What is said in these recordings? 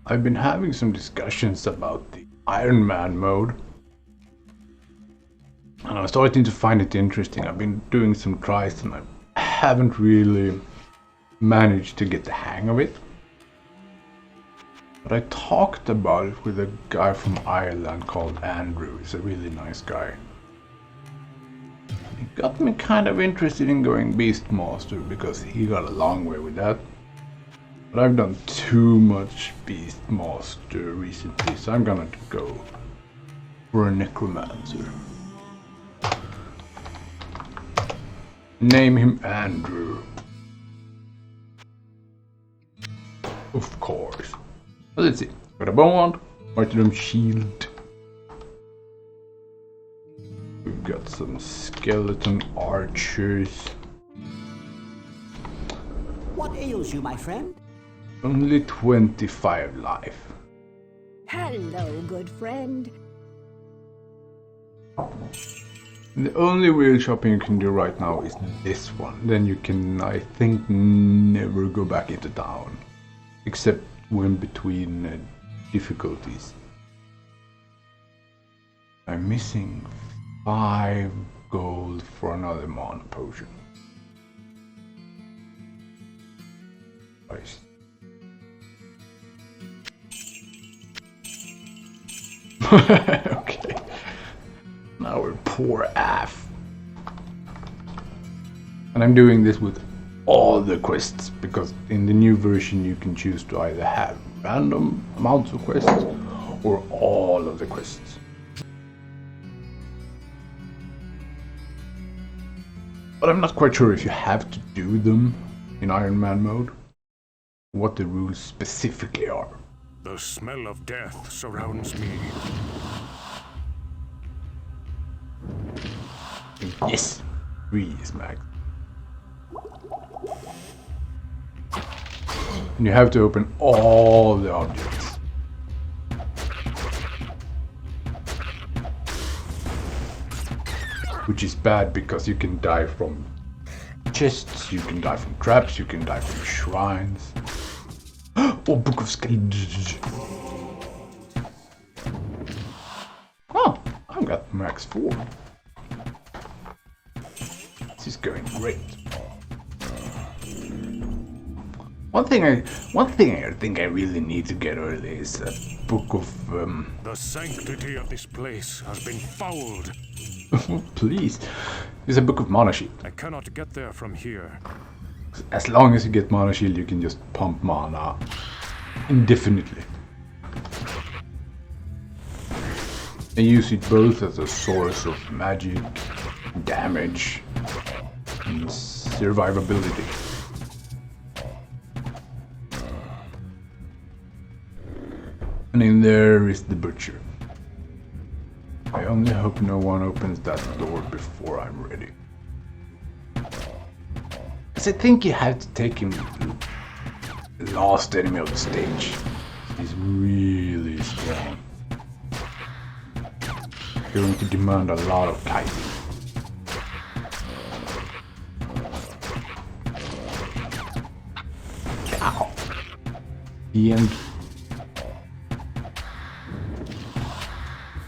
I've been having some discussions about the Iron Man mode. And I'm starting to find it interesting. I've been doing some tries and I haven't really managed to get the hang of it. But I talked about it with a guy from Ireland called Androo. He's a really nice guy. It got me kind of interested in going Beastmaster because he got a long way with that. But I've done too much Beastmaster recently, so I'm gonna go for a Necromancer. Name him Androo. Of course. But let's see. Got a bone, martyrdom shield. We've got some skeleton archers. What ails you, my friend? Only 25 life. Hello, good friend. The only real shopping you can do right now is this one. Then you can, I think, never go back into town. Except when between difficulties. I'm missing 5 gold for another mana potion. Nice. Okay. Now we're poor AF. And I'm doing this with all the quests, because in the new version you can choose to either have random amounts of quests or all of the quests. But I'm not quite sure if you have to do them in Iron Man mode, what the rules specifically are. The smell of death surrounds me. Yes, 3 is max. And you have to open all the objects. Which is bad because you can die from chests, you can die from traps, you can die from shrines. Oh, Book of Skeletons. Oh, I've got max 4. This is going great. One thing I think I really need to get early is a book of The sanctity of this place has been fouled. please. It's a book of mana shield. I cannot get there from here. As long as you get mana shield, you can just pump mana indefinitely. And use it both as a source of magic, damage, and survivability. And in there is the butcher. I only hope no one opens that door before I'm ready. Because I think you have to take him to the last enemy of the stage. He's really strong. Going to demand a lot of kiting. Ow. The end.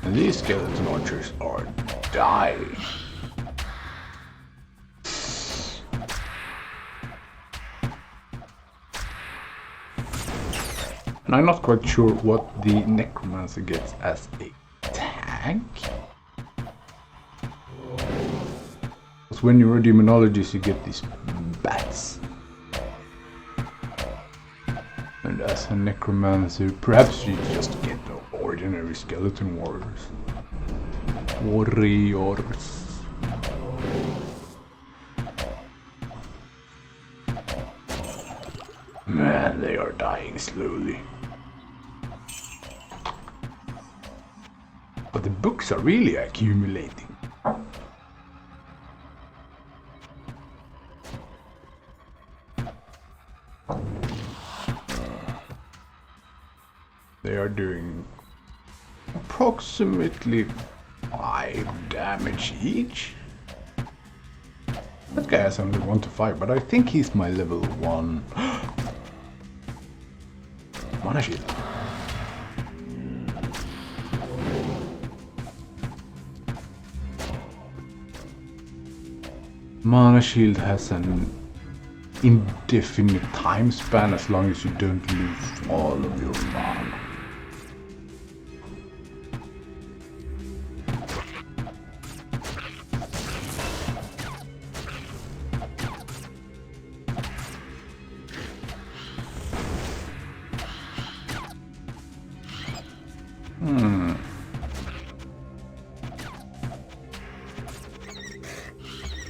And these skeleton archers are dying. And I'm not quite sure what the Necromancer gets as a tank. Because when you're a demonologist you get these bats. And as a Necromancer, perhaps you just get the ordinary skeleton warriors. Man, they are dying slowly. But the books are really accumulating. They are doing approximately 5 damage each. That guy has only 1 to 5, but I think he's my level 1. Mana shield. Mana shield has an indefinite time span as long as you don't lose all of your mana.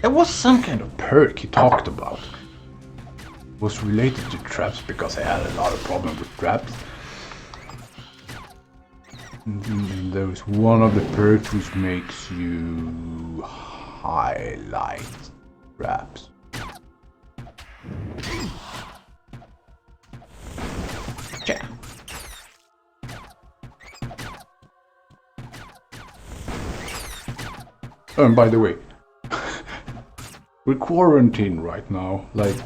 There was some kind of perk he talked about. It was related to traps because I had a lot of problems with traps. And there was one of the perks which makes you highlight traps. Yeah. Oh, and by the way, we're quarantined right now, like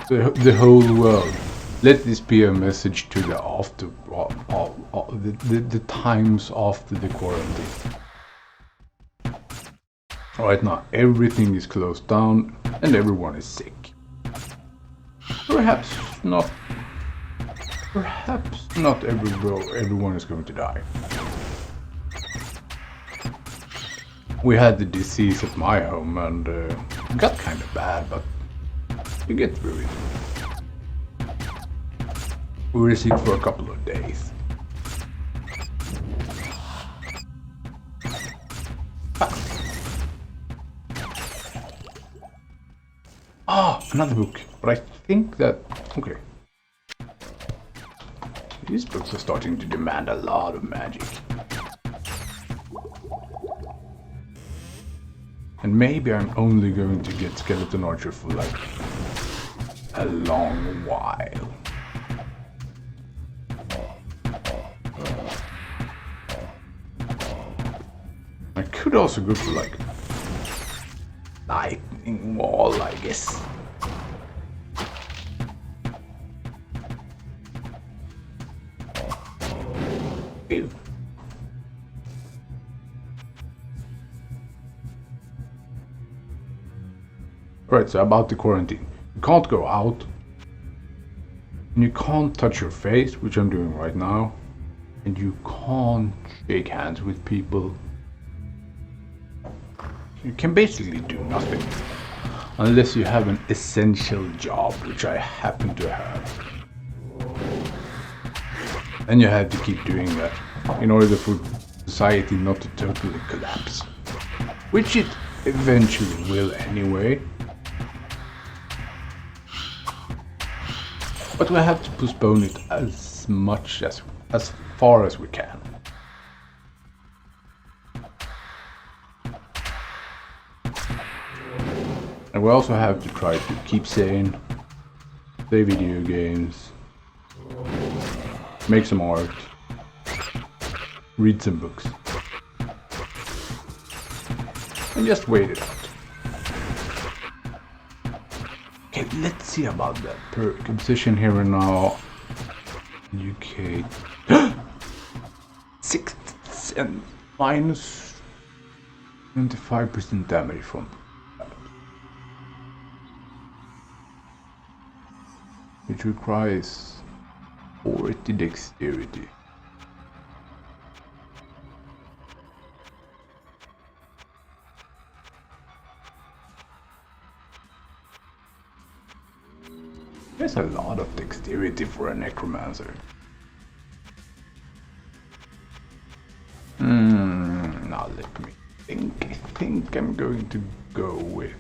the whole world. Let this be a message to the the times after the quarantine. Right now, everything is closed down and everyone is sick. Perhaps not everyone is going to die. We had the disease at my home and it got kind of bad, but you get through it. We were sick for a couple of days. Another book. But I think that... okay. These books are starting to demand a lot of magic. And maybe I'm only going to get Skeleton Archer for like a long while. I could also go for like Lightning Wall, I guess. Ew. Right, so about the quarantine. You can't go out. And you can't touch your face, which I'm doing right now. And you can't shake hands with people. You can basically do nothing. Unless you have an essential job, which I happen to have. And you have to keep doing that in order for society not to totally collapse. Which it eventually will anyway. But we have to postpone it as far as we can. And we also have to try to keep sane, play video games, make some art, read some books, and just wait it out. Okay, let's see about that perk. Obsession here and now. UK 6 and minus 25% damage from. Which requires 40 dexterity. There's a lot of dexterity for a Necromancer. Now let me think. I think I'm going to go with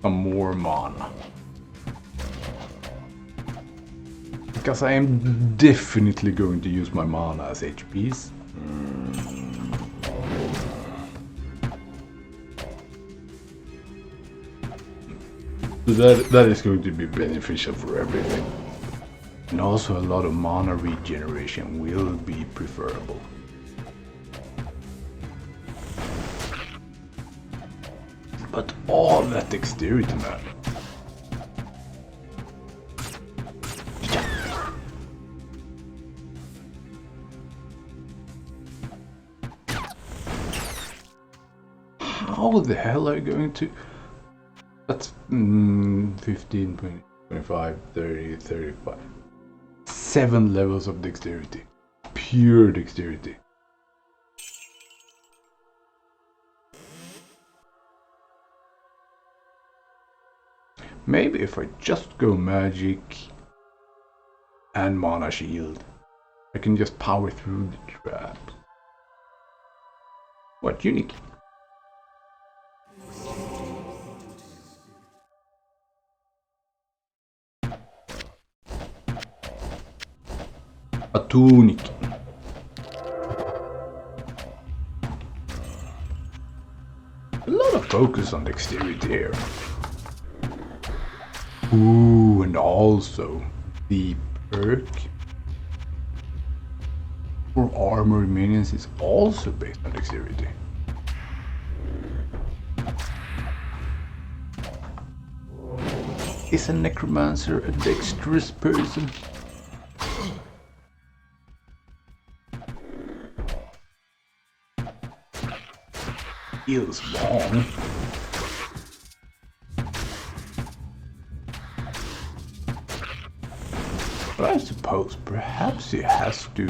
some more mana. Because I am definitely going to use my mana as HPs. So that is going to be beneficial for everything. And also a lot of mana regeneration will be preferable. But all that dexterity, man. how the hell are you going to... That's 15, 20, 25, 30, 35. 7 levels of dexterity. Pure dexterity. Maybe if I just go magic and mana shield, I can just power through the trap. What, unique? A tunic. A lot of focus on dexterity here. Ooh, and also the perk for armor minions is also based on dexterity. Is a necromancer a dexterous person? Feels wrong. But I suppose perhaps he has to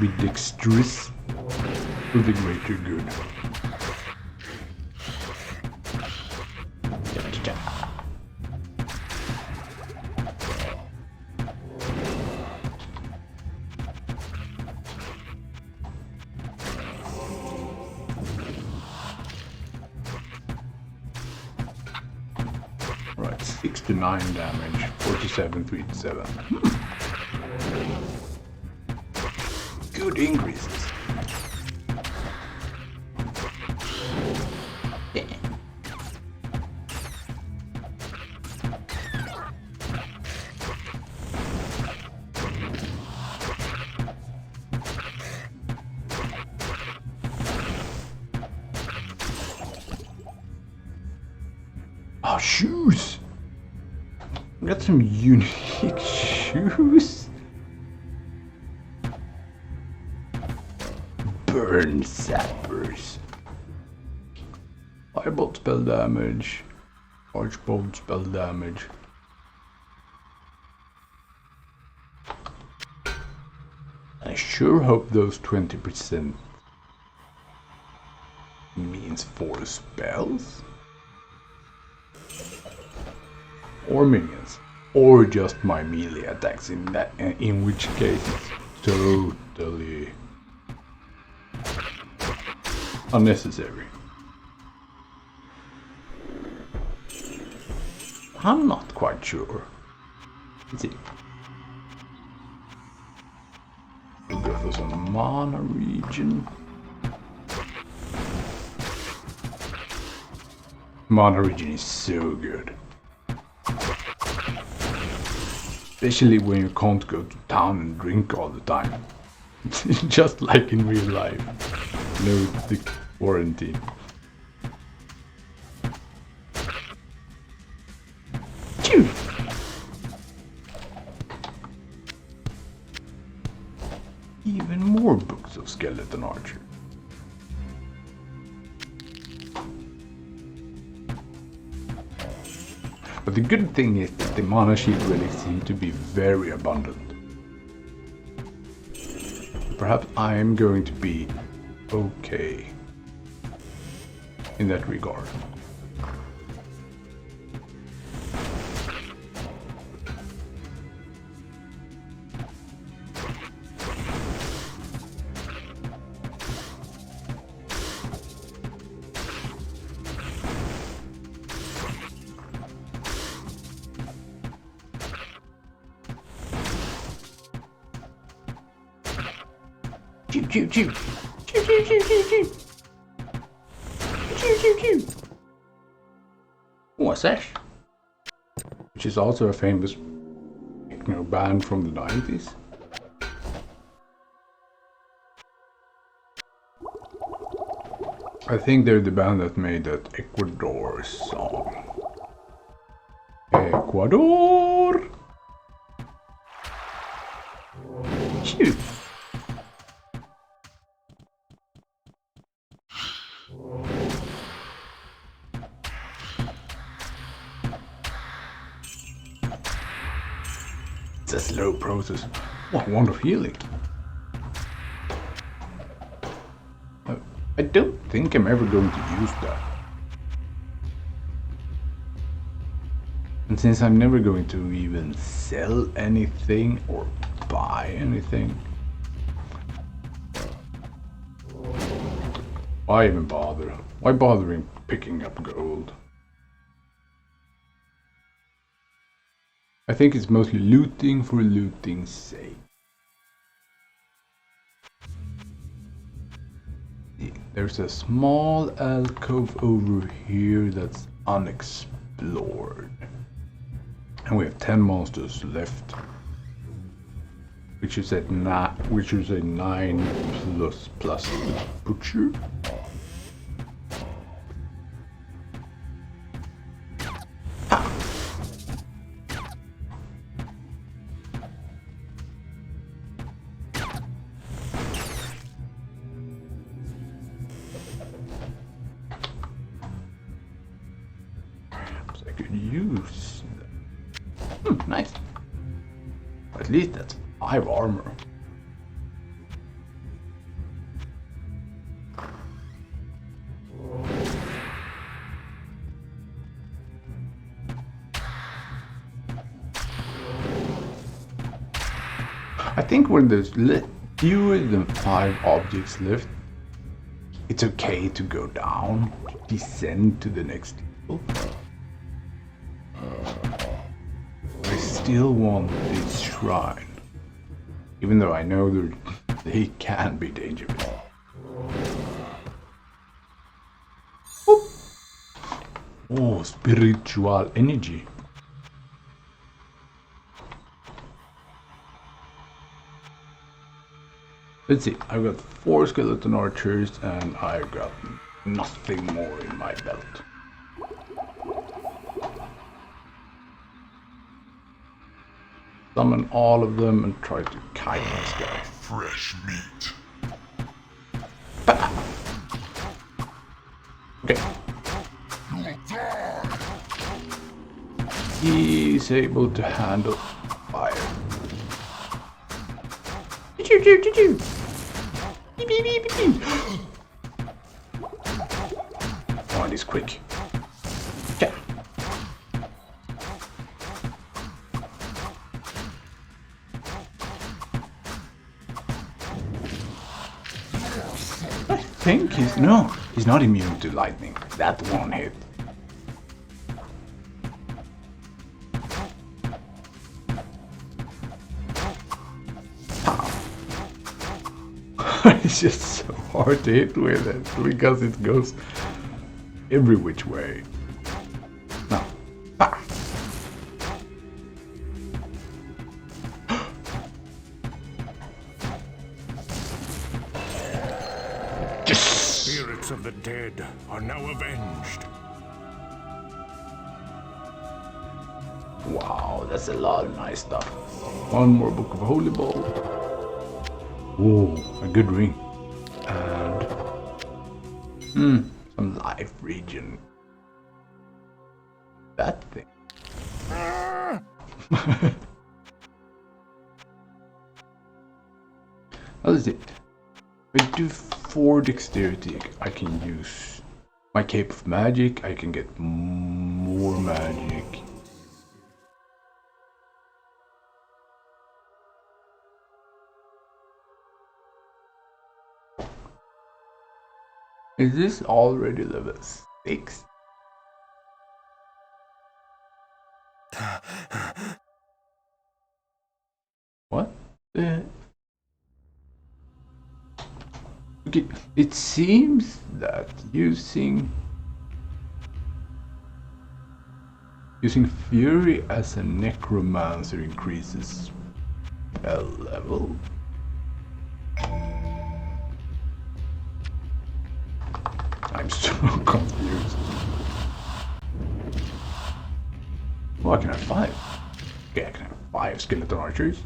be dexterous for the greater good. Right, 69 damage, 47, 37. Good increases. Yeah. Oh, shoes! Got some unique shoes. Burn sappers. Firebolt spell damage. Archbolt spell damage. I sure hope those 20% means 4 spells. Or minions, or just my melee attacks in which case it's totally unnecessary. I'm not quite sure. Let's see. We'll go for some mana regen. Mana regen is so good. Especially when you can't go to town and drink all the time. Just like in real life. No thick quarantine. Chew! Even more books of skeleton archer. But the good thing is that the mana shield relics seem to be very abundant. Perhaps I am going to be okay in that regard. Chew, chew, chew. Chew, chew, chew, chew, chew. Chew, chew, chew. What's that? Which is also a famous techno band from the 90s. I think they're the band that made that Ecuador song. Ecuador! Chew. It's a slow process. Oh, wand of healing. I don't think I'm ever going to use that. And since I'm never going to even sell anything or buy anything, why even bother? Why bothering picking up gold? I think it's mostly looting for looting's sake. There's a small alcove over here that's unexplored. And we have 10 monsters left. Which is a 9 plus butcher. I could use that. Nice. At least that's 5 armor. I think when there's fewer than 5 objects left, it's okay to go down, descend to the next level. I still want this shrine, even though I know they can be dangerous. Oh, spiritual energy. Let's see, I've got 4 skeleton archers and I've got nothing more in my belt. Summon all of them and try to kite this guy. Fresh meat. Okay. He's able to handle fire. Oh, and he's quick. Okay. I think he's not immune to lightning. That won't hit. It's just so hard to hit with it because it goes every which way. No. Ah. The spirits of the dead are now avenged. Wow, that's a lot of nice stuff. One more book of holy ball. Oh, a good ring. And some life regen. That thing. What is it? If I do 4 dexterity, I can use my cape of magic. I can get more magic. Is this already level 6? What? Okay, it seems that using Fury as a Necromancer increases spell level. I'm so confused. Well, I can have 5. Okay, I can have 5 skeleton archers.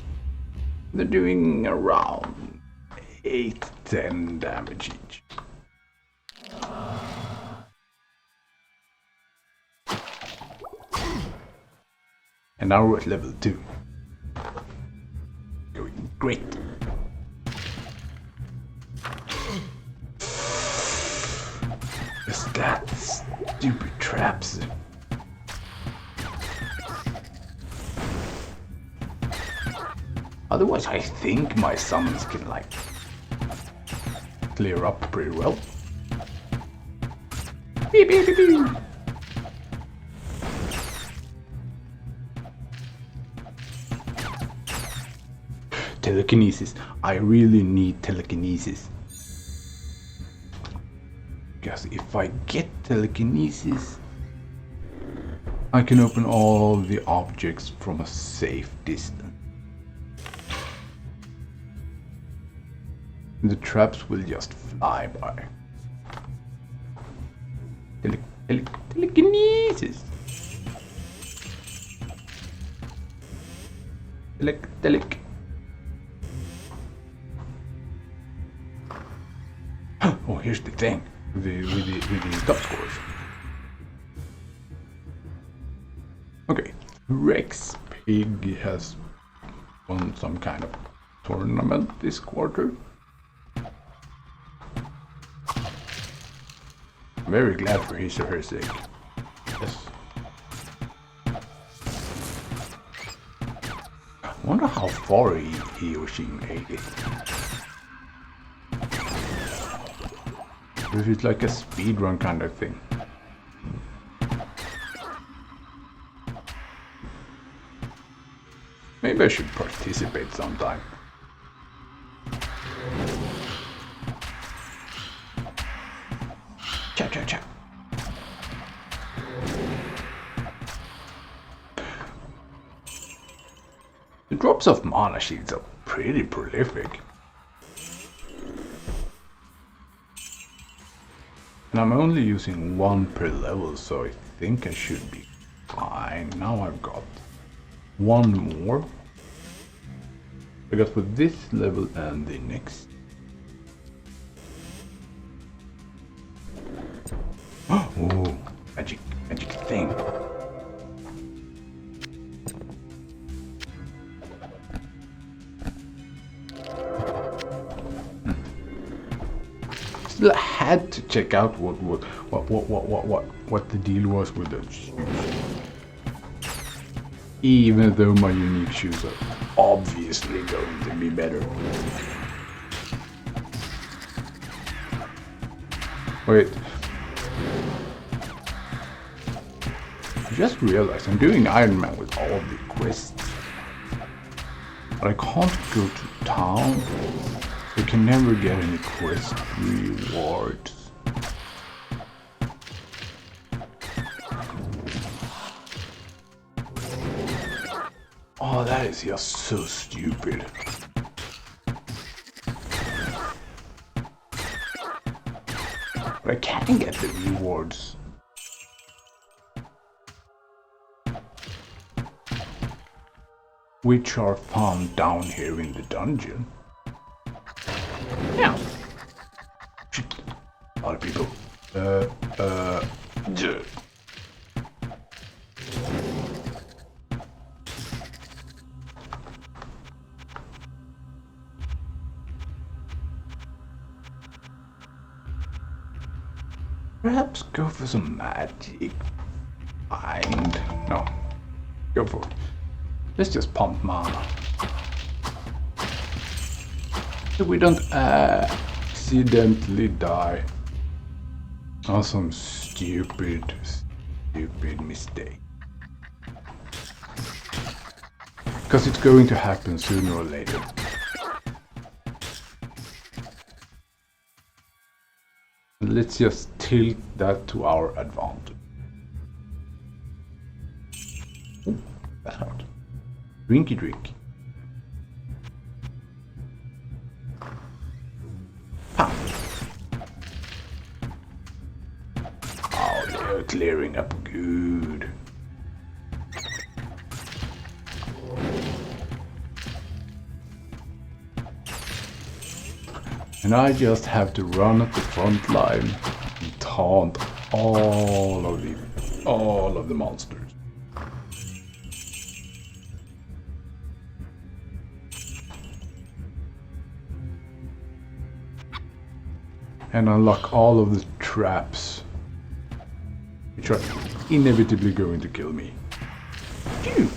They're doing around 8-10 damage each. And now we're at level 2. Great. Just that stupid traps. Otherwise, I think my summons can like clear up pretty well. Beep, beep, beep, beep. Telekinesis. I really need telekinesis. Because if I get telekinesis, I can open all the objects from a safe distance. The traps will just fly by. Telekinesis. Telek. Oh, here's the thing with the top scores. Okay, Rex Pig has won some kind of tournament this quarter. I'm very glad for his or her sake. Yes. I wonder how far he or she made it. If it's like a speedrun kind of thing. Maybe I should participate sometime. Cha. The drops of mana shields are pretty prolific. And I'm only using one per level, so I think I should be fine. Now I've got one more. I got for this level and the next. Oh, magic thing. Still had to check out what the deal was with the shoes. Even though my unique shoes are obviously going to be better. Wait. I just realized I'm doing Iron Man with all the quests. But I can't go to town. So I can never get any quest rewards. Oh, that is just so stupid. But I can get the rewards. Which are found down here in the dungeon. Yeah. Shit. A lot of people. Perhaps go for some magic. Find. No. Go for it. Let's just pump mana. So we don't accidentally die on some stupid mistake. Because it's going to happen sooner or later. Let's just tilt that to our advantage. Ooh, that hurt. Drinky drink. Pow. Oh, they're clearing up good. And I just have to run at the front line and taunt all of the monsters. and unlock all of the traps, which are inevitably going to kill me. Phew.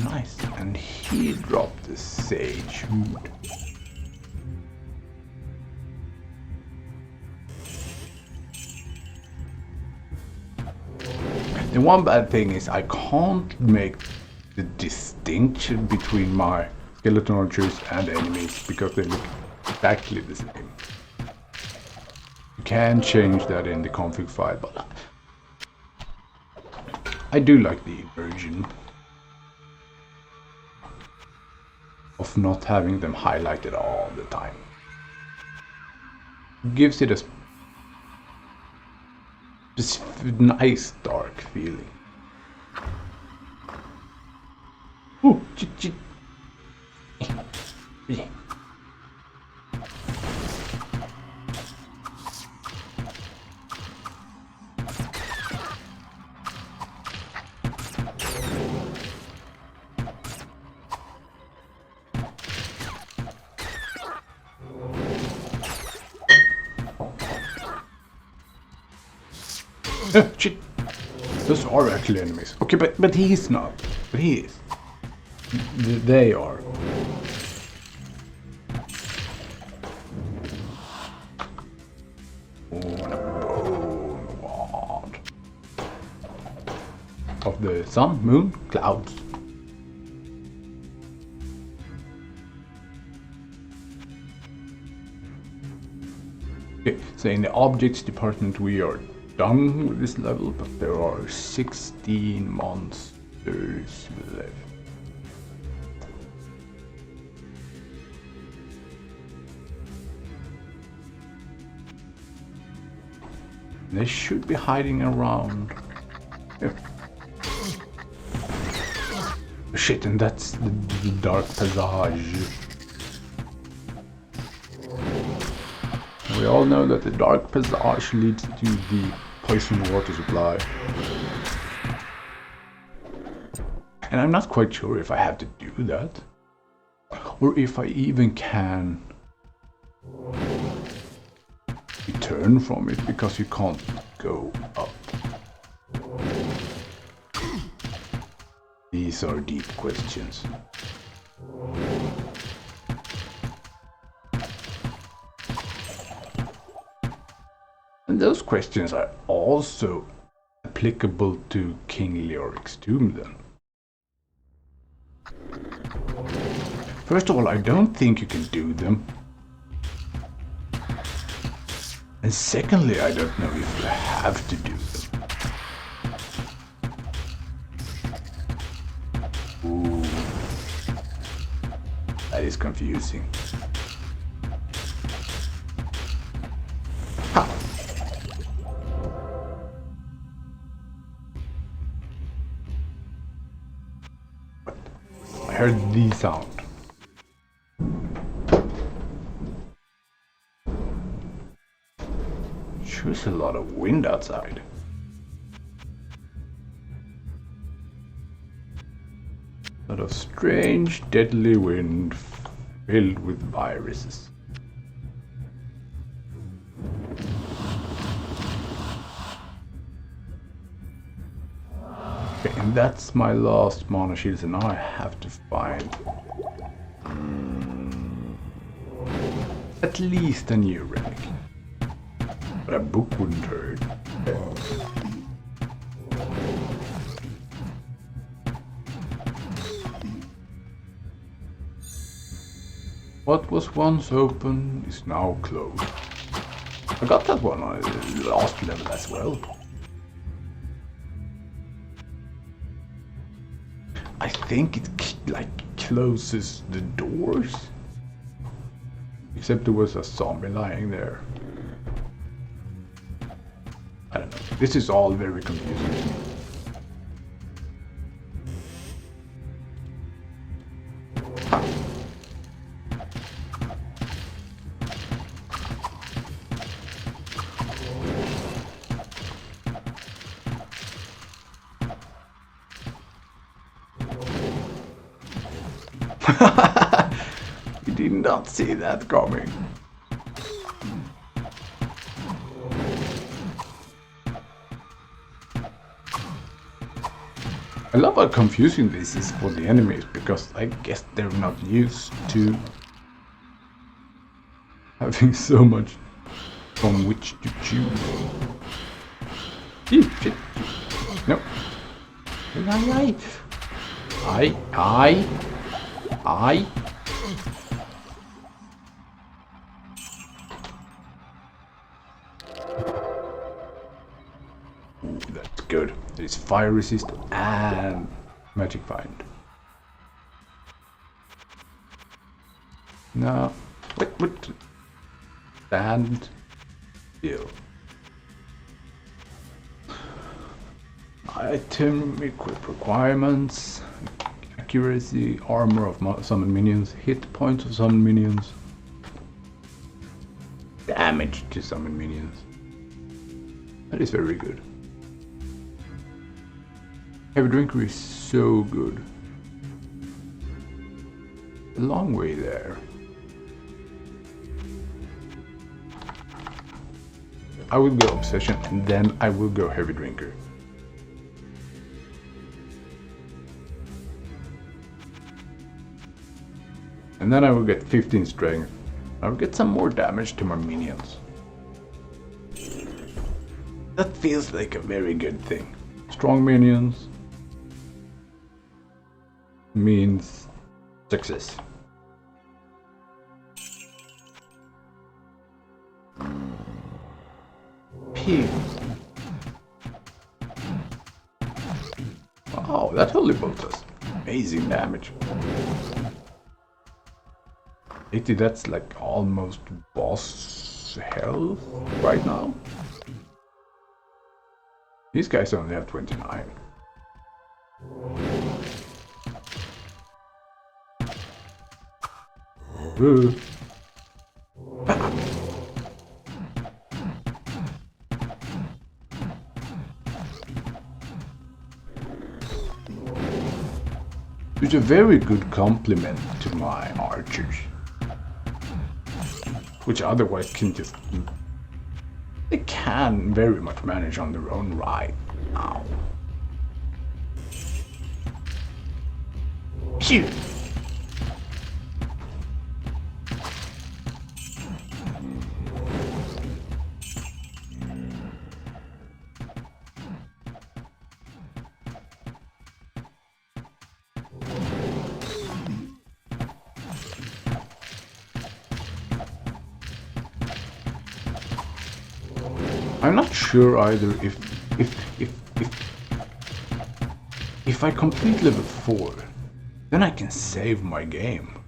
Nice, and he dropped the sage hood. The one bad thing is I can't make the distinction between my skeleton archers and enemies because they look exactly the same. You can change that in the config file, but I do like the version of not having them highlighted all the time. Gives it a nice dark feeling. Ooh, yeah. Shit. Those are actually enemies. Okay, but he is not. But he is. They are. Bone ward. Of the sun, moon, clouds. Okay, so in the objects department we are done with this level, but there are 16 monsters left. They should be hiding around. Yeah. Shit, and that's the dark passage. We all know that the dark passage leads to the poison water supply. And I'm not quite sure if I have to do that, or if I even can return from it, because you can't go up. These are deep questions. And those questions are also applicable to King Leoric's tomb then. First of all, I don't think you can do them. And secondly, I don't know if you have to do them. Ooh. That is confusing. Ha! I heard the sound. There's a lot of wind outside. A lot of strange, deadly wind filled with viruses. Okay, and that's my last mana shield, and now I have to find at least a new relic. But a book wouldn't hurt. What was once open is now closed. I got that one on the last level as well. I think it closes the doors. Except there was a zombie lying there. I don't know. This is all very confusing to me. Ha. You did not see that coming. I love how confusing this is for the enemies, because I guess they're not used to having so much from which to choose. Shit. No. I. Ooh, that's good. It's fire resist and magic find. No. Wait. Stand still. Item equip requirements. Accuracy, armor of summon minions, hit points of summon minions, damage to summon minions. That is very good. Heavy Drinker is so good. A long way there. I will go Obsession and then I will go Heavy Drinker. And then I will get 15 strength. I will get some more damage to my minions. That feels like a very good thing. Strong minions means success. Pig. Wow, that holy bolt does amazing damage. 80, that's like almost boss health right now. These guys only have 29. It's a very good compliment to my archers, which otherwise can just... They can very much manage on their own right now. Phew! I'm not sure either if I complete level 4, then I can save my game.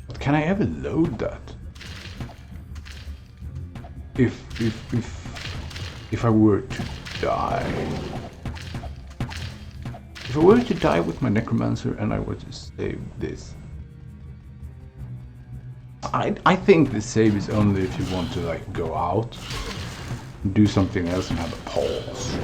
But can I ever load that? If I were to die. If I were to die with my Necromancer and I were to save this. I think the save is only if you want to like go out, do something else and have a pause.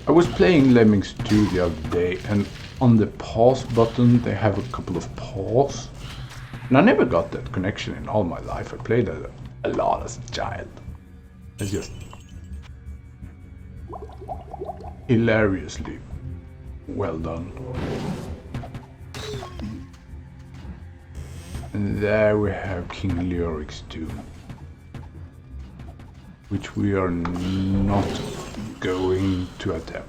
I was playing Lemmings 2 the other day, and on the pause button they have a couple of pause. And I never got that connection in all my life. I played that a lot as a child. It's just hilariously well done. And there we have King Leoric's tomb, which we are not going to attempt.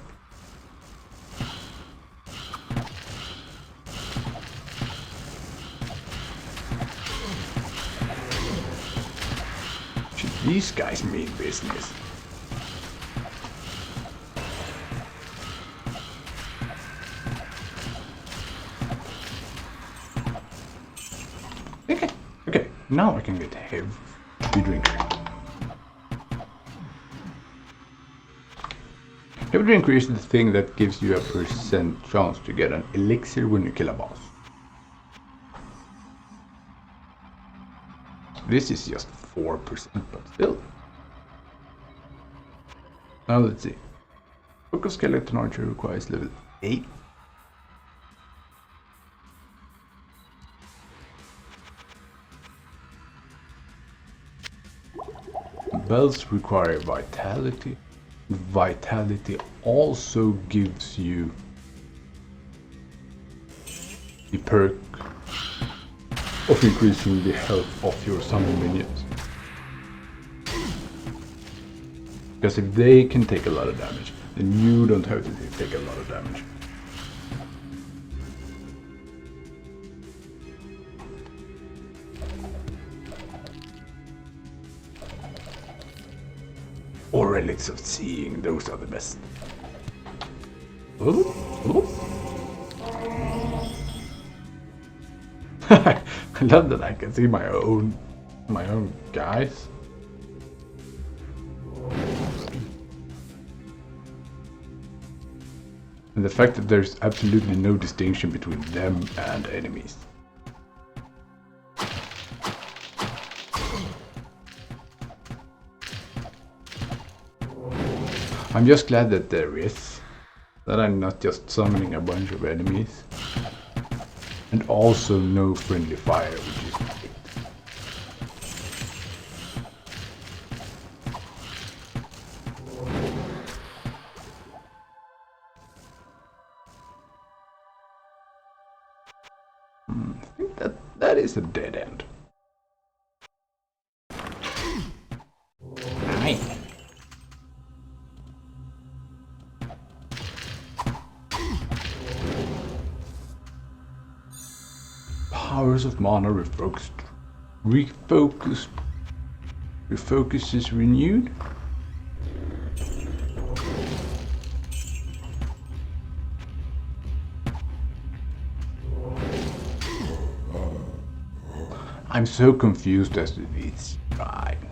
These guys mean business. Okay, now I can get heavy drinker. Heavy drinker is the thing that gives you a % chance to get an elixir when you kill a boss. This is just 4%, but still. Now let's see. Book of Skeleton Archer requires level 8. Bells require Vitality. Vitality also gives you the perk of increasing the health of your summon minions. Because if they can take a lot of damage, then you don't have to take a lot of damage. Or Relics of Seeing, those are the best. Oh, oh. I love that I can see my own guys. And the fact that there's absolutely no distinction between them and enemies. I'm just glad that there is, that I'm not just summoning a bunch of enemies. And also no friendly fire, which is great. I think that is a dead end. Aye. Powers of mana refocus is renewed. I'm so confused as to these shrines.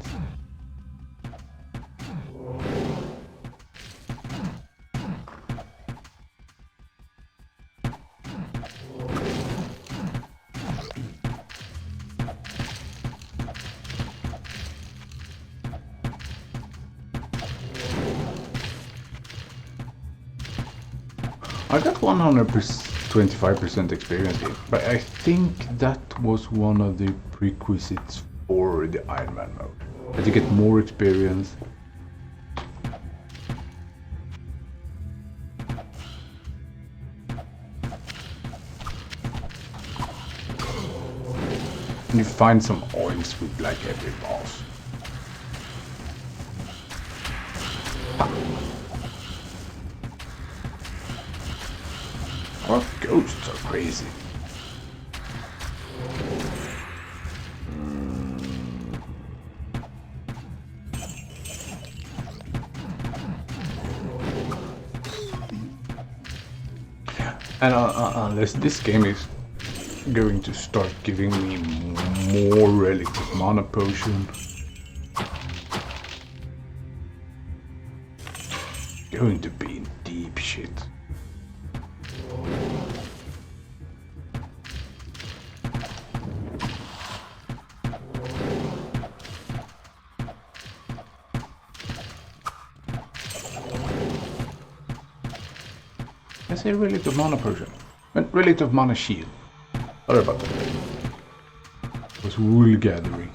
I got 125% experience here, but I think that was one of the prerequisites for the IronMan mode. That you get more experience. And you find some oils with like every boss. Our ghosts are crazy. And unless this game is going to start giving me more Relic of Mana Potion, going to be in deep shit. I say Relic of Mana Potion. And Relic of Mana Shield. Sorry about that. It was wool gathering.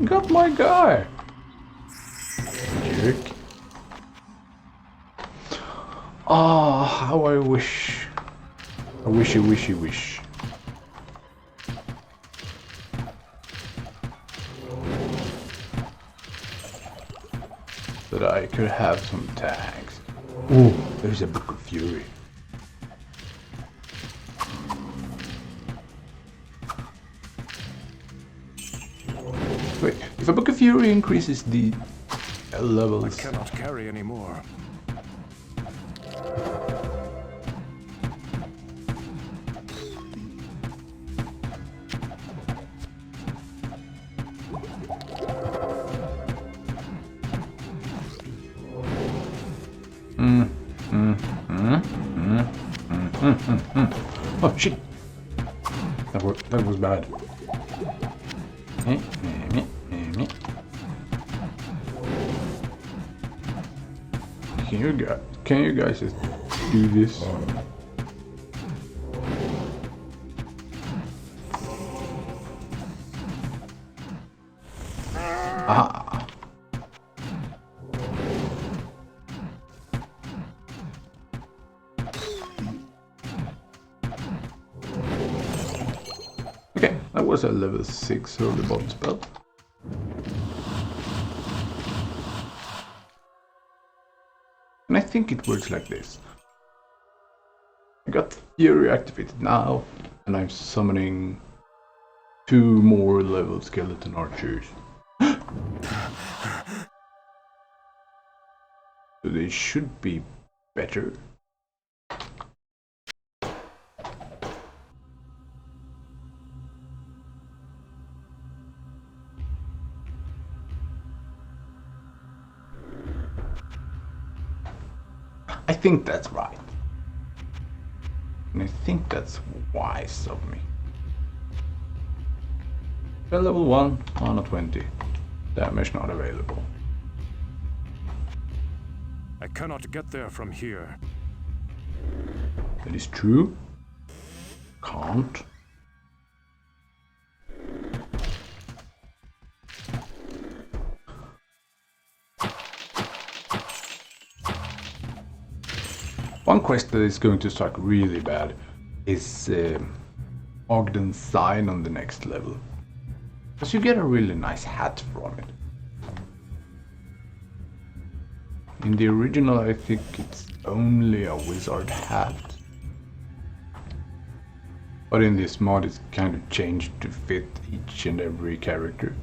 Got my guy! Jerk. Ah, how I wish. I wish. That I could have some tags. Ooh, there's a Book of Fury. Wait, if a Book of Fury increases the levels... I cannot carry anymore. Oh shit! That was bad. Can you guys just do this? Ah. Okay, that was a level 6 early bottom spell. And I think it works like this. I got Fury activated now, and I'm summoning 2 more level skeleton archers. So they should be better. I think that's right. And I think that's wise of me. Spell level 1, mana 20. Damage not available. I cannot get there from here. That is true. Can't. One quest that is going to suck really bad is Ogden's Sign on the next level. Because you get a really nice hat from it. In the original I think it's only a wizard hat. But in this mod it's kind of changed to fit each and every character.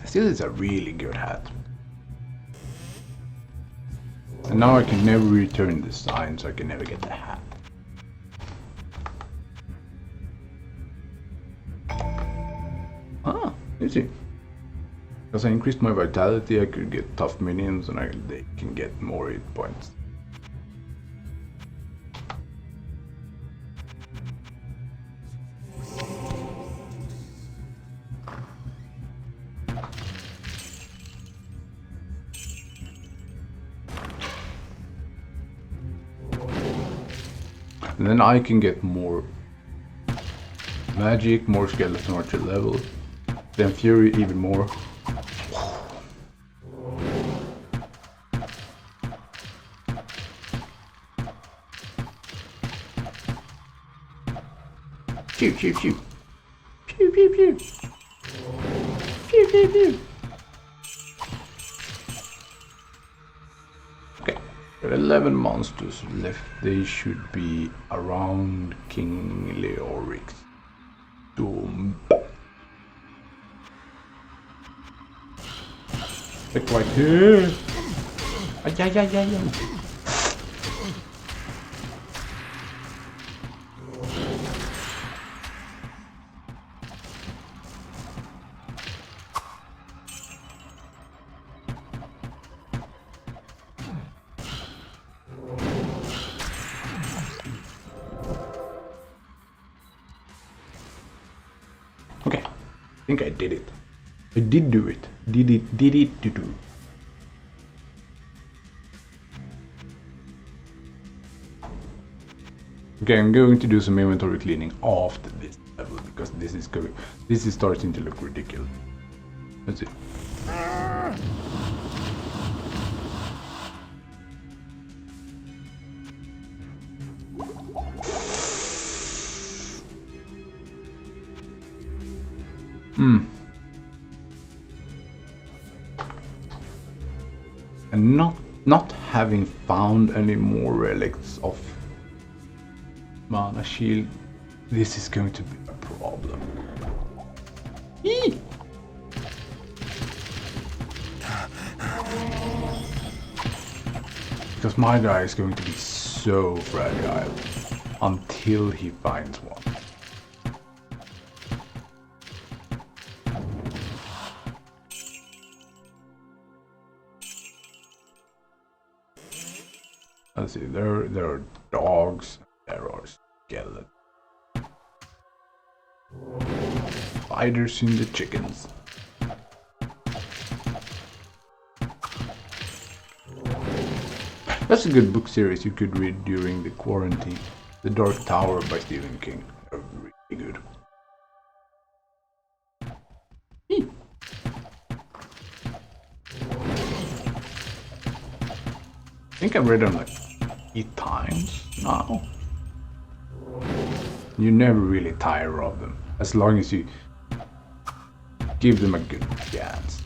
Still it's a really good hat. And now I can never return the sign, so I can never get the hat. Ah, easy. Because I increased my vitality, I could get tough minions and they can get more hit points. And then I can get more magic, more skeleton archer level, then fury even more. Pew pew pew. Pew pew pew. Pew pew pew. Okay, there are 11 monsters left. They should be around King Leoric's tomb. Like right here. Ay, ay, ay, ay, ay. Okay, I think I did it. I did do it. Did it do. Okay, I'm going to do some inventory cleaning after this level because this is starting to look ridiculous. Let's see. And not having found any more relics of mana shield, this is going to be a problem. Eee! Because my guy is going to be so fragile until he finds one. Let's see, there are dogs, there are skeletons. Spiders in the chickens. That's a good book series you could read during the quarantine. The Dark Tower by Stephen King. They're really good. I think I've read them like 8 times now. You never really tire of them, as long as you give them a good chance.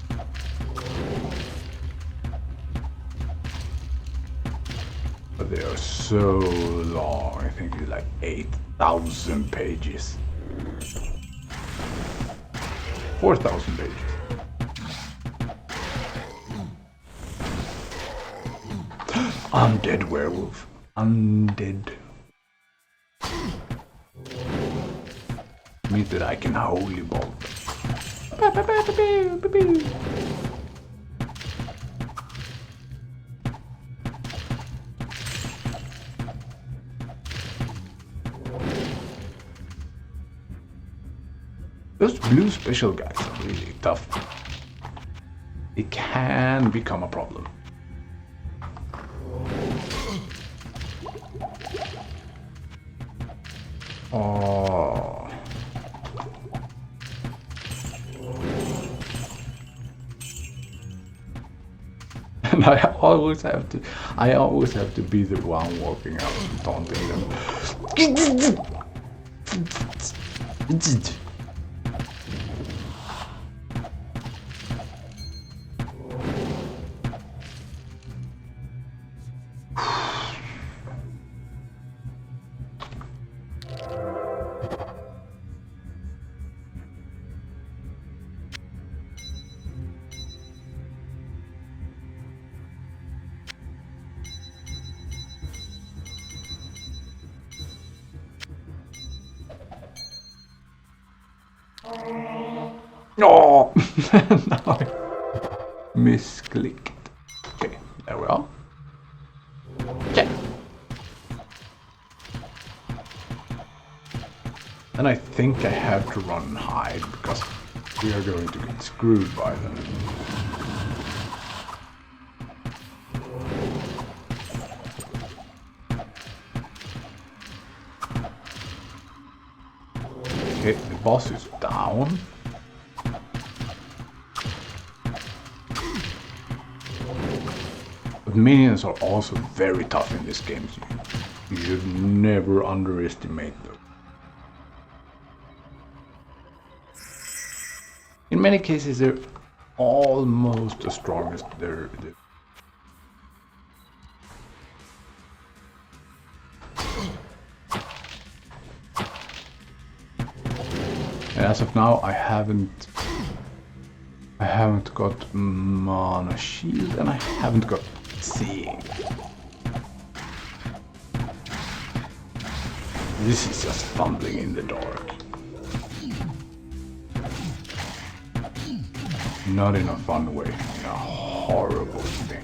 But they are so long, I think it's like 8,000 pages. 4,000 pages. Undead werewolf. Undead. Means that I can holy bolt. Those blue special guys are really tough. It can become a problem. Oh. And I always have to be the one walking out and taunting them. No! No, I misclicked. Okay, there we are. Check. And I think I have to run and hide because we are going to get screwed by them. Okay, the boss is down. But minions are also very tough in this game. So you should never underestimate them. In many cases, they're almost as strong as they're. And as of now, I haven't got mana shield, and I haven't got seeing. This is just fumbling in the dark. Not in a fun way, in a horrible thing.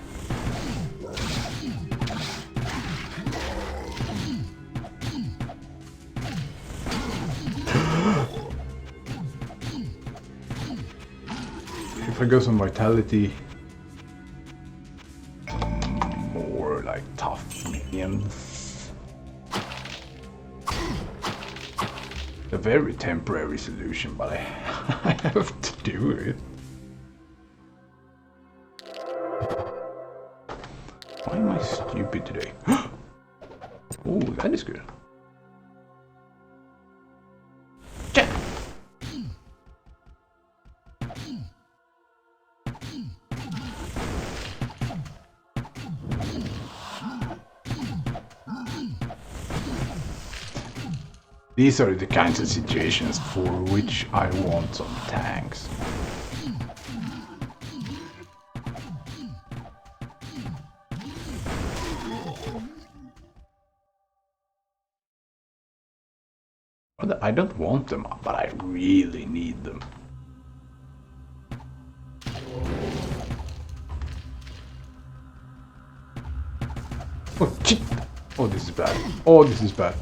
If I go some vitality, more like tough minions. A very temporary solution, but I have to do it. Why am I stupid today? Oh, that is good. Yeah. These are the kinds of situations for which I want some tanks. I don't want them, but I really need them. Oh, shit! Oh, this is bad. Oh, this is bad.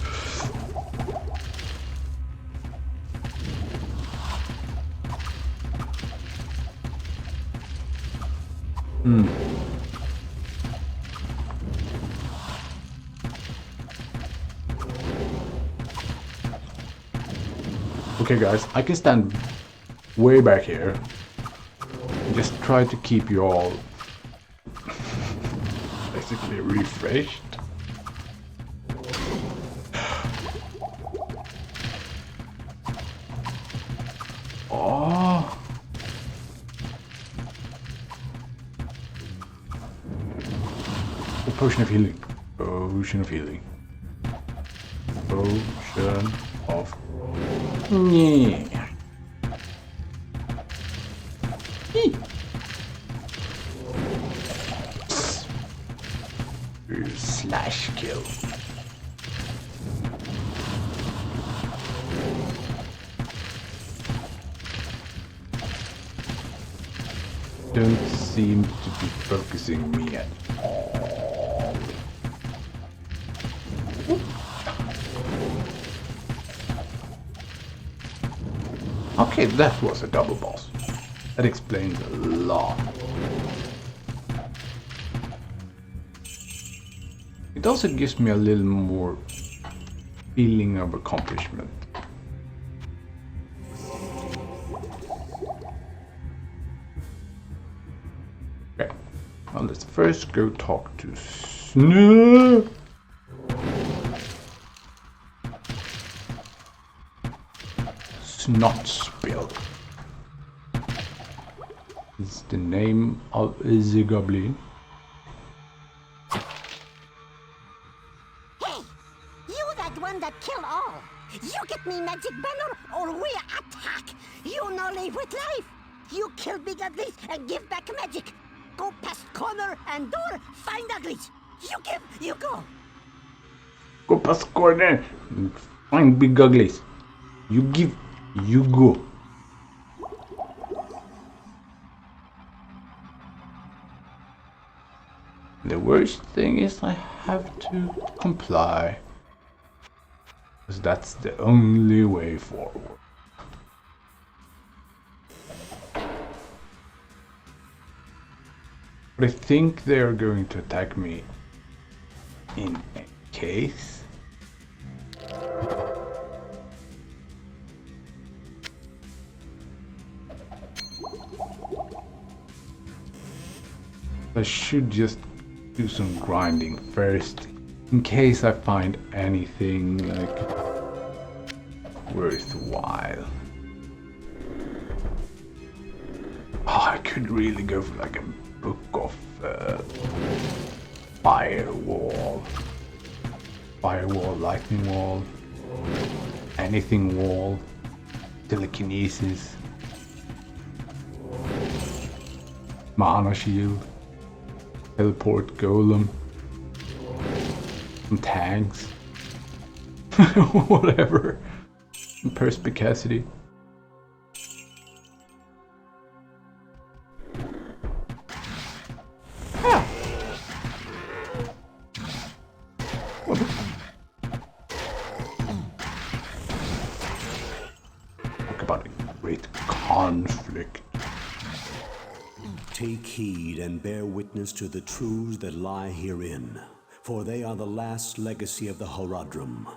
Okay, guys, I can stand way back here. Just try to keep you all basically refreshed. Oh. A potion of healing. Potion of healing. Potion of... Yeah. Slash kill. Don't seem to be focusing me at all. Okay, that was a double boss. That explains a lot. It also gives me a little more feeling of accomplishment. Okay, well, let's first go talk to Snoo. Snot Spill is the name of the goblin. That kill all. You get me magic banner or we attack. You no live with life. You kill big uglies and give back magic. Go past corner and door, find uglies. You give, you go. Go past corner, find big uglies. You give, you go. The worst thing is I have to comply. Because that's the only way forward. But I think they are going to attack me in any case. I should just do some grinding first. In case I find anything like worthwhile. Oh, I could really go for like a book of firewall, lightning wall, anything wall, telekinesis, mana shield, teleport golem. Tanks, whatever, perspicacity. Ah. Talk about a great conflict. Take heed and bear witness to the truths that lie herein, for they are the last legacy of the Horadrim.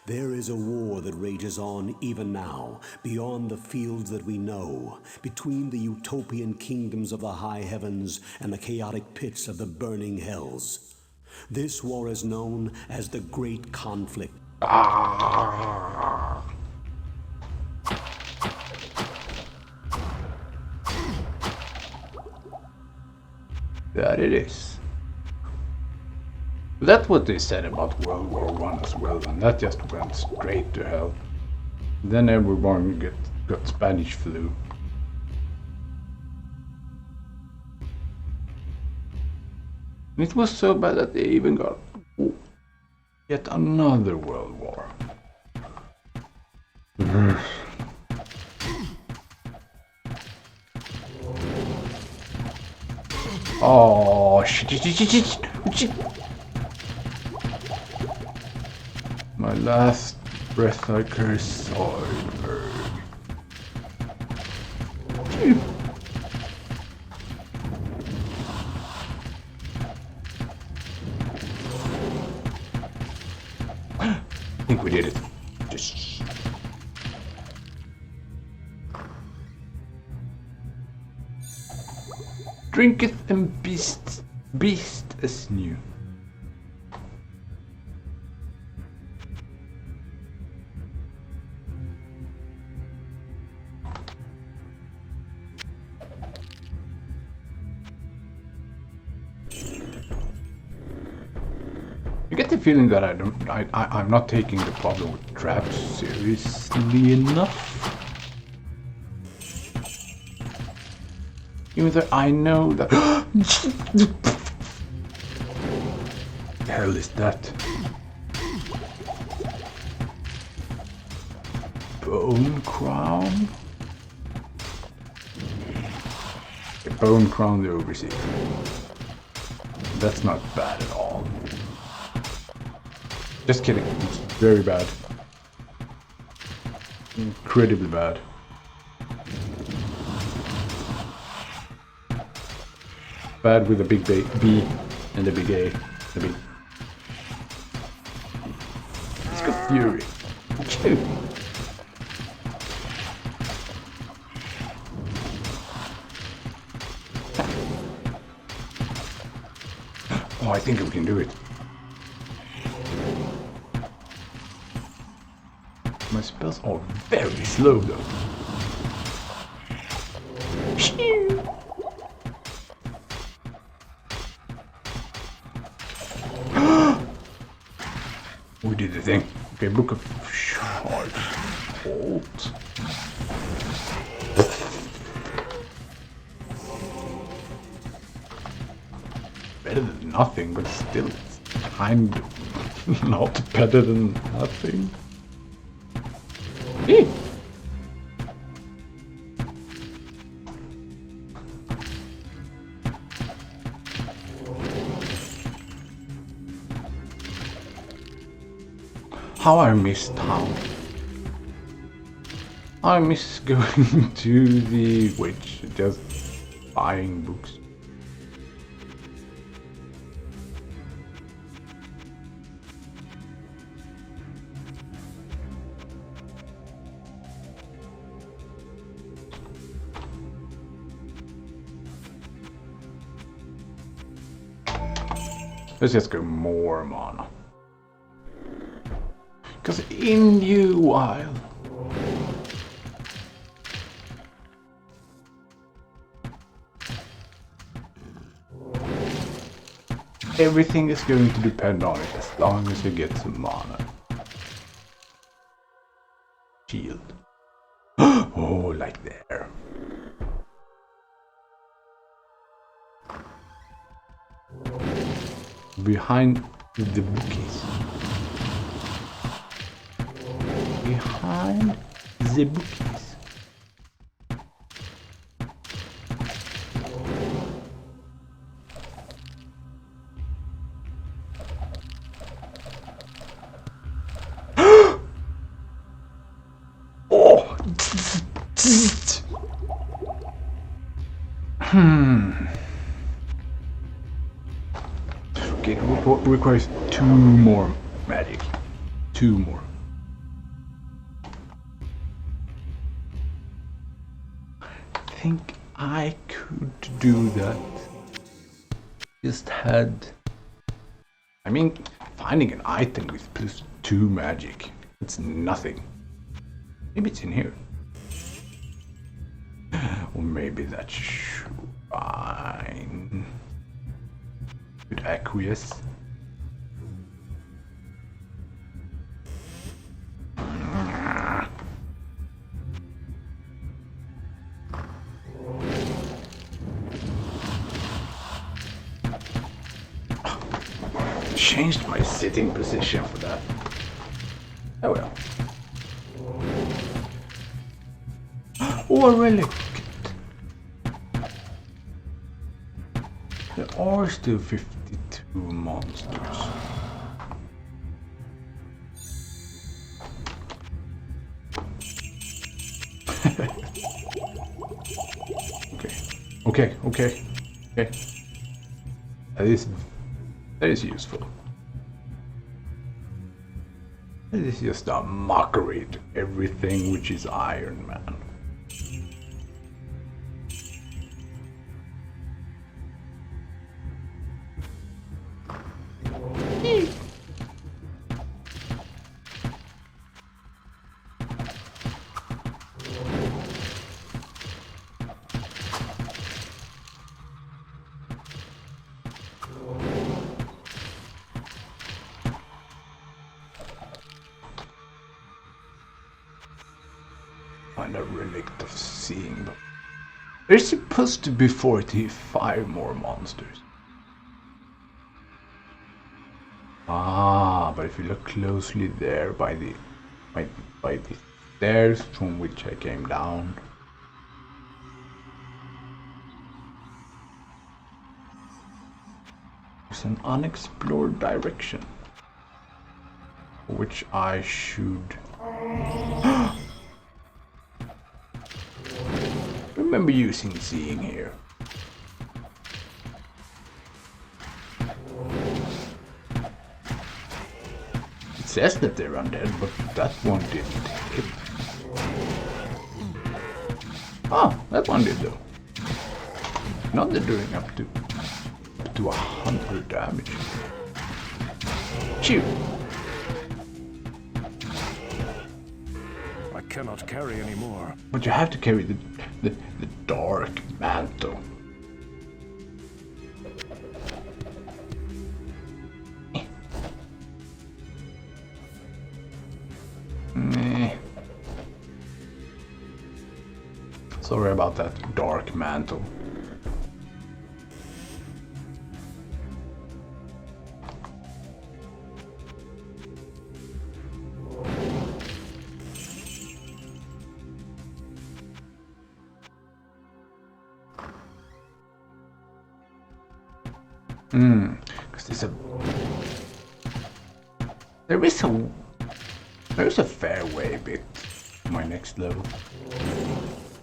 There is a war that rages on even now, beyond the fields that we know, between the utopian kingdoms of the high heavens and the chaotic pits of the burning hells. This war is known as the Great Conflict. That it is. That's what they said about World War I as well, and that just went straight to hell. Then everyone got Spanish flu. And it was so bad that they even got yet another world war. Oh shit. My last breath I curse Zoidberg. I think we did it. Just drinketh and beast as new. I get the feeling that I'm not taking the problem with traps seriously enough. Even though I know that... the hell is that? Bone crown? A bone crown the overseer. That's not bad at all. Just kidding, it's very bad. Incredibly bad. Bad with a big B and a big A. The big. It's got fury. Cute. Oh, I think we can do it. My spells are very slow though. We did the thing. Okay, book of charge. Bolt. Better than nothing, but still it's kind of not better than nothing. Eee. How I miss town. I miss going to the witch, just buying books. Let's just go more mana. Because in you while everything is going to depend on it as long as you get some mana. Shield. Oh, like there. Behind the bookies. Behind the bookies. Oh. Okay, it requires 2 more magic. 2 more. I think I could do that. Just had... I mean, finding an item with +2 magic. It's nothing. Maybe it's in here. Or maybe that's shrine. Could acquiesce. Changed my sitting position for that. Oh well. Oh, a relic. There are still 52 monsters. Okay. That is useful. This is just a mockery to everything which is Iron Man. Find a relic of seeing, but there's supposed to be 45 more monsters. Ah, but if you look closely there by the stairs from which I came down, there's an unexplored direction, which I should remember using seeing here. It says that they're undead, but that one didn't hit. Ah, that one did though. Now they're doing up to 100 damage. Shoot! I cannot carry any more. But you have to carry the dark mantle. Sorry about that dark mantle. Because there's a fair bit to my next level.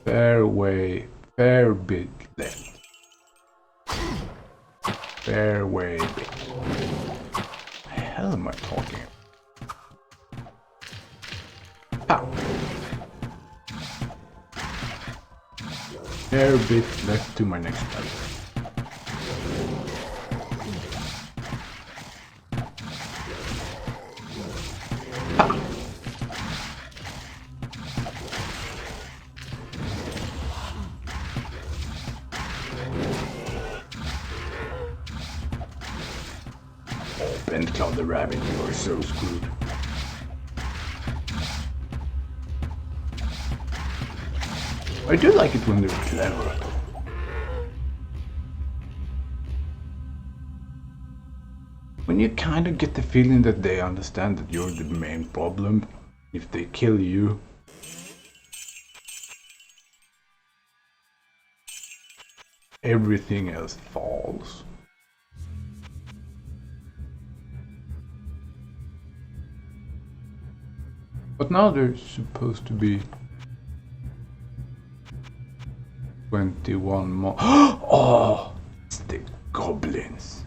Fair bit left. Fair bit. What the hell am I talking about? Pow. Fair bit left to my next level. Cloud the Rabbit, you are so screwed. I do like it when they're clever. When you kind of get the feeling that they understand that you're the main problem, if they kill you, everything else falls. But now there's supposed to be 21 more. Oh, it's the goblins.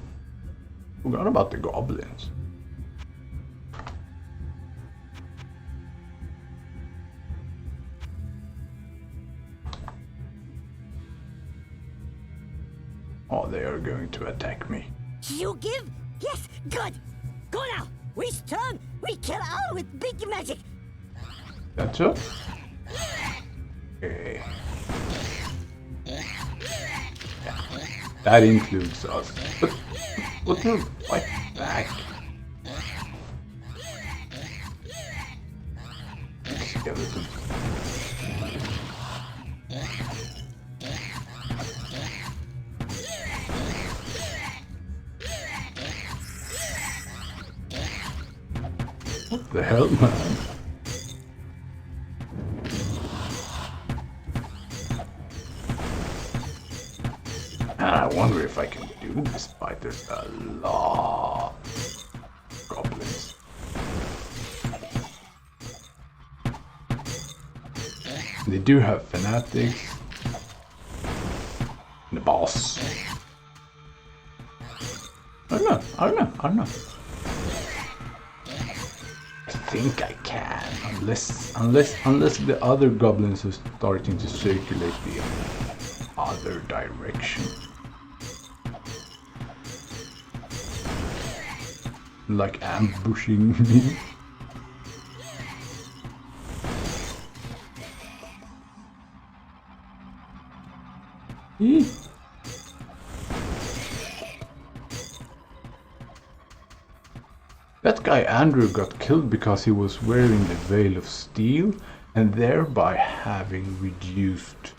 Forgot about the goblins. Oh, they are going to attack me. You give? Yes, good. Go now. We turn. We kill all with big magic. That's it? Okay. That includes us. But no, fight back. Skeleton. What the hell, man? I wonder if I can do this fight. There's a lot of goblins. They do have fanatics. The boss. I don't know. I think I can, unless the other goblins are starting to circulate the other direction. Like ambushing me. That guy Andrew got killed because he was wearing the Veil of Steel and thereby having reduced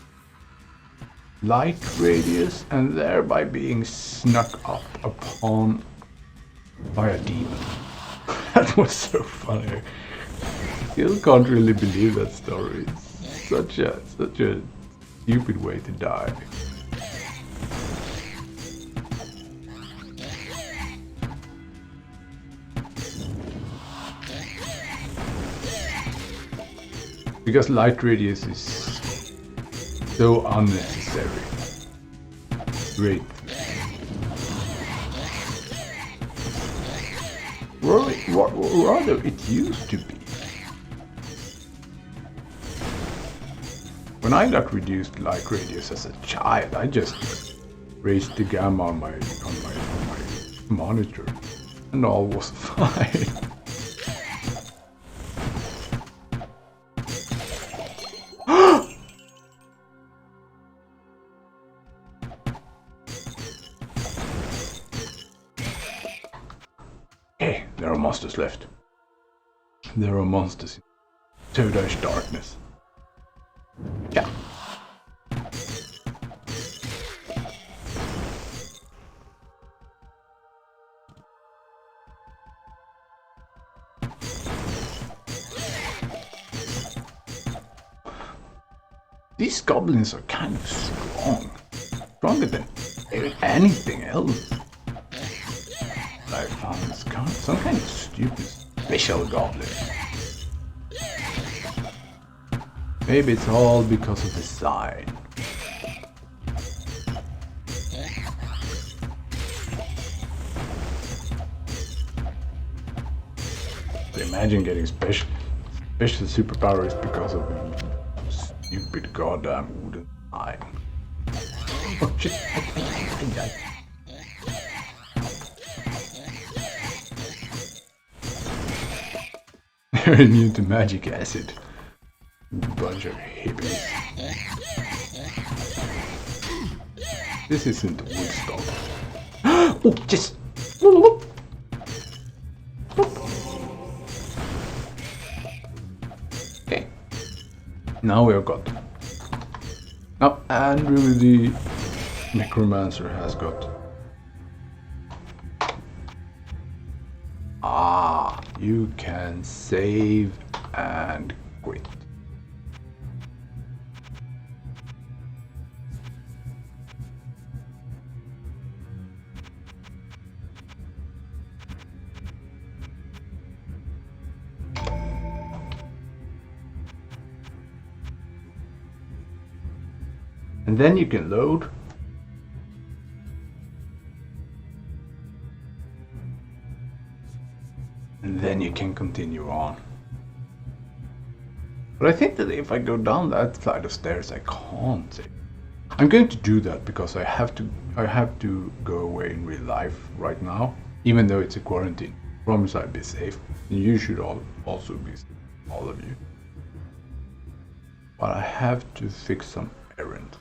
light radius and thereby being snuck up upon by a demon. That was so funny. I still can't really believe that story. It's such a stupid way to die. Because light radius is so unnecessary. Great. Rather, it used to be. When I got reduced light radius as a child, I just raised the gamma on my monitor, and all was fine. Hey, there are monsters left. There are monsters in Todash darkness. Yeah. These goblins are kind of strong. Stronger than anything else. I found some kind of stupid special goblin. Maybe it's all because of the sign. So imagine getting special superpowers because of the stupid goddamn wooden sign. Oh shit! I died. They're immune to magic acid. Bunch of hippies. This isn't Woodstock. Oh, just. Okay. Now we have got. Now Androo the Necromancer has got. You can save and quit. And then you can load. And then you can continue on. But I think that if I go down that flight of stairs, I can't save. I'm going to do that because I have to go away in real life right now, even though it's a quarantine. I promise I'll be safe. And you should also be safe, all of you. But I have to fix some errands.